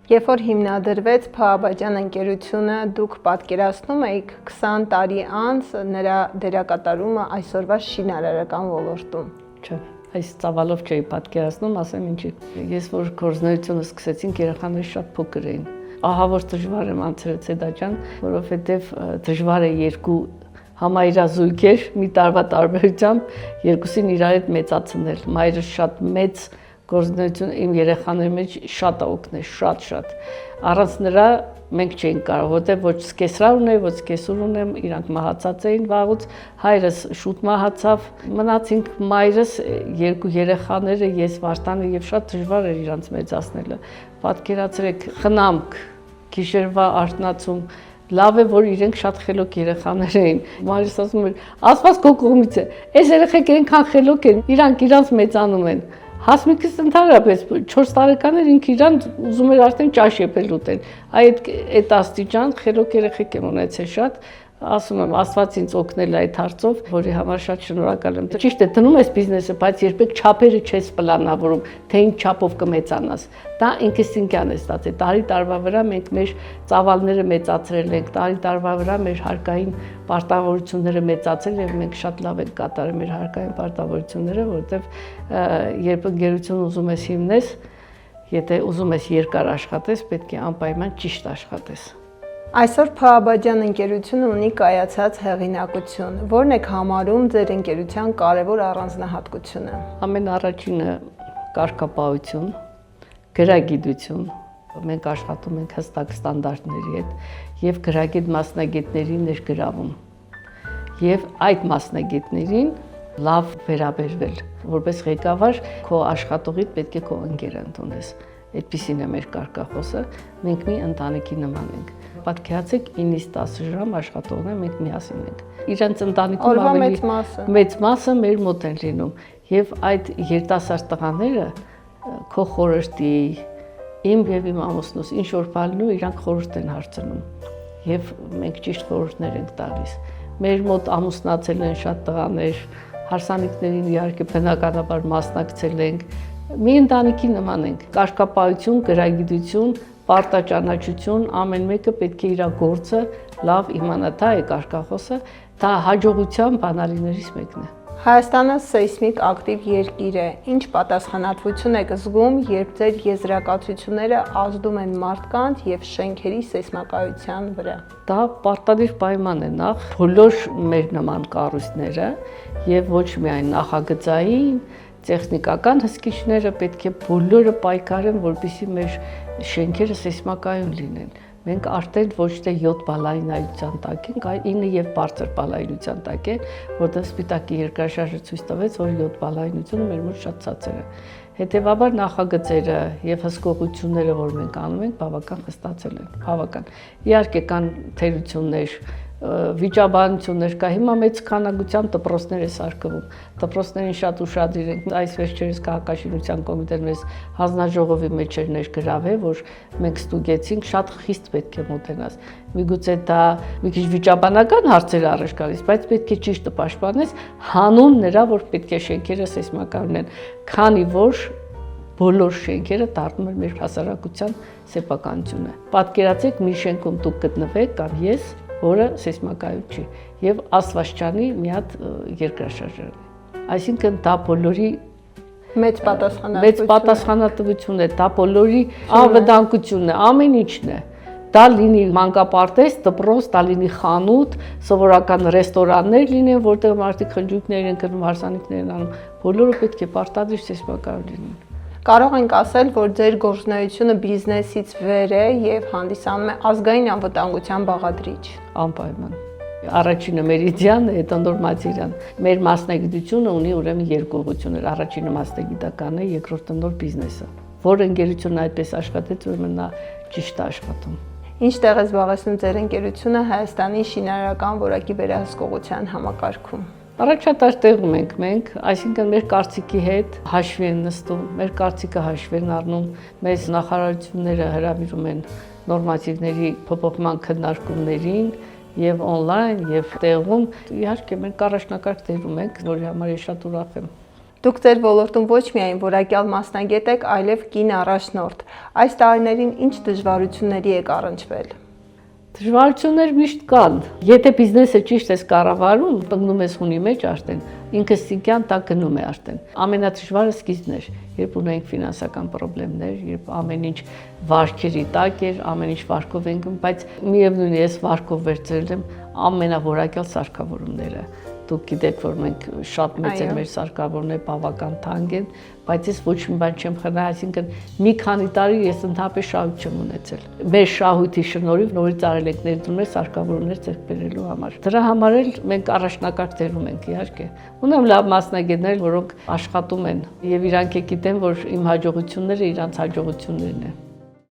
Երբ որ հիմնադրվեց Փաբաջան ընկերությունը, դուք պատկերացնում եք 20 տարի անց նրա դերակատարումը այսօրվա շինարարական ոլորտում։ Չէ, այս ծավալով չէի պատկերացնում, ասեմ ինչի։ Ես որ գործունեությունը սկսեցինք, երեխաները շատ փոքր էին։ Ահա որ դժվար եմ անցրել Ցեդաջան, որովհետև դժվար է երկու համայրազույգեր մի տարվա տարբերությամբ երկուսին իրար հետ մեծացնել։ Մայրը շատ մեծ գործունեություն իմ երեխաների մեջ շատ օգնել, շատ։ Առանց նրա մենք չէինք կարող, որտեղ ոչ սկեսրար ուներ, ոչ սկեսուր ունեմ, իրանք մահացած էին վաղուց, հայրս շուտ մահացավ, մնացինք մայրս, երկու երեխաները, ես Վարդանը եւ շատ դժվար էր իրանց մեծացնելը։ Պատկերացրեք, խնամք, գիշերվա արթնացում, լավ է որ իրենք շատ խելոք երեխաներ էին։ Մայրս ասում էր, ասված քո կողմից է, այս երեխեք այնքան խելոք են, իրանք իրանց մեծանում են։ Հասմիկս ընդհանրապես 4 տարեկան էր, ինքը իրան ուզում էր արդեն ճաշ եփել ուտել։ Այդ աստիճան խելոք երեխեք եմ ունեցել շատ, ասում եմ, Աստված ինձ օգնել այդ հարցով, որի համար շատ շնորհակալ եմ։ Ճիշտ է, դնում ես բիզնեսը, բայց երբեք չափերը չես պլանավորում, թե ինչ չափով կմեծանաս։ Դա ինքնին է ստացել։ Տարի տարվա վրա մենք մեր ծավալները մեծացրել ենք, տարի տարվա վրա մեր հարկային պարտավորությունները մեծացել եւ մենք շատ լավ ենք կատարել մեր հարկային պարտավորությունները, որովհետեւ երբ ընկերություն ուզում ես հիմնես, եթե ուզում ես երկար աշխատես, պետք է անպայման ճիշտ աշխատես։ Այսօր Փաբաջան ընկերությունը ունի կայացած հեղինակություն, որն եք համարում ձեր ընկերության կարևոր առանձնահատկությունը։ Ամենառաջինը կարգապահություն, գրագիտություն, մենք աշխատում ենք հստակ ստանդարտների հետ եւ գրագիտ մասնագետների ներգրավում։ Եվ այդ մասնագետներին լավ վերաբերվել, որպես ղեկավար քո աշխատողիդ պետք է քո ընկերը ընդունես։ Այդպիսին է մեր կարգախոսը, մենք մի ընտանիքի նման ենք։ Պատկերացեք 9-10 ժամ աշխատողներ մենք միասին ենք։ Իրանց ընտանիքում ավելի մեծ մասը մեր մոտ են լինում եւ այդ երիտասարդ տղաները քո խորհրդի իմ եւ իմ ամուսնուս ինչ որ բալնու իրանք խորհուրդ են հարցնում եւ մենք ճիշտ խորհուրդներ ենք տալիս։ Մեր մոտ ամուսնացել են շատ տղաներ, հարսանիքներին իհարկե բնականաբար մասնակցել ենք։ Մի ընտանիքի նման ենք։ Կարգապահություն, գրագիտություն, պարտաճանաչություն, ամեն մեկը պետք է իր գործը լավ իմանա, դա է կարգախոսը, դա հաջողության բանալիներից մեկն է։ Հայաստանը սեյսմիկ ակտիվ երկիր է։ Ինչ պատասխանատվություն եք զգում, երբ ձեր եզրակացությունները ազդում են մարդկանց եւ շենքերի սեյսմակայության վրա։ Դա պարտադիր պայման է նախ բոլոր մեր նման կառույցները եւ ոչ միայն նախագծային, տեխնիկական հսկիչները պետք է բոլորը պայքարեն, որպեսզի մեր շենքերը սեյսմակայուն լինեն։ Մենք արդեն ոչ թե 7 բալայնայնության տակ ենք, այլ 9 եւ բարձր բալայնության տակ է, որտեղ Սպիտակի երկրաշարժը ցույց տվեց, որ 7 բալայնությունը մեր մոտ շատ ցածր է։ Հետևաբար նախագծերը եւ հսկողությունները, որ մենք անում ենք, բավական խստացել են, բավական։ Իհարկե կան թերություններ, վիճաբանություններ կա, հիմա մեծ քանակությամբ դպրոցներ է սարքվում, դպրոցներին շատ ուշադիր ենք, այս վերջերս քաղաքաշինության կոմիտեն մեզ հանձնաժողովի մեջ էր ներգրավել, որ մենք ստուգեցինք, շատ խիստ պետք է մոտենաս, միգուցե դա մի քիչ վիճաբանական հարցեր առաջ գալիս, բայց պետք է ճիշտը պաշտպանես, հանուն նրա, որ պետք է շենքերը սեյսմական են, քանի որ բոլոր շենքերը դառնում են մեր հասարակության սեփականությունը։ Պատկերացեք մի շենքում դուք գտնվեք կամ ես, որը սեյսմակայուն չի եւ Աստվածչանի մի հատ երկրաշարժ է։ Այսինքն դա բոլորի մեծ պատասխանատվություն է, դա բոլորի անվտանգությունն է, ամեն ինչն է։ Դա լինի մանկապարտեզ, դպրոց, դա լինի խանութ, սովորական ռեստորաններ լինեն, որտեղ մարդիկ խնջույքներ են գնում, հարսանիքներ են անում, բոլորը պետք է պարտադիր սեյսմակայուն լինեն։ Կարող ենք ասել, որ ձեր գործունեությունը բիզնեսից վեր է եւ հանդիսանում է ազգային անվտանգության բաղադրիչ։ Անպայման։ Առաջինը Մերիդիանն է, հետո Նորմատիրիան։ Մեր մասնագիտությունը ունի ուրեմն երկու ուղղություններ։ Առաջինը մասնագիտական է, երկրորդը նոր բիզնեսը։ Որ ընկերությունն այդպես աշխատեց, ուրեմն նա ճիշտ է աշխատում։ Ինչ տեղ է զբաղեցնում ձեր ընկերությունը Հայաստանի շինարարական որակի վերահսկողության համակարգում։ Առաջատար տեղում ենք մենք, այսինքն մեր կարծիքի հետ հաշվի են նստում, մեր կարծիքը հաշվի են առնում, մեզ նախարարությունները հրավիրում են նորմատիվների փոփոխման քննարկումներին եւ on-line եւ տեղում, իհարկե մենք առաջնակարգ տեղում ենք, որի համար ես շատ ուրախ եմ։ Դուք ձեր ոլորտում ոչ միայն որակյալ մասնագետ եք, այլև կին առաջնորդ։ Այս տարիներին ինչ դժվարությունների եք առնչվել։ Դժվարություններ միշտ կան։ Եթե բիզնեսը ճիշտ ես կառավարում, ընկնում ես հունի մեջ արդեն, ինքը ստիկյան տակ գնում է արդեն։ Ամենադժվարը սկիզբն էր, երբ ունենք ֆինանսական խնդիրներ, երբ ամեն ինչ վարկերի տակ էր, ամեն ինչ վարկով ենք, բայց միևնույն է, ես վարկով վերցրել եմ ամենավորակյալ սարքավորումները։ Դուք գիտեք, որ մենք շատ մեծ են մեր սարքավորումները, բավական թանկ են, բայց ես ոչ մի բան չեմ խնայել, այսինքն մի քանի տարի ես ընդհանրապես շահույթ չեմ ունեցել։ Մեր շահույթի շնորհիվ նորից արել ենք ներդրումներ սարքավորումներ ձեռք բերելու համար։ Դրա համար էլ մենք առաջնակարգ դերում ենք, իհարկե։ Ունեմ լավ մասնագետներ, որոնք աշխատում են, եւ իրանք է գիտեն, որ իմ հաջողությունները իրանց հաջողություններն են։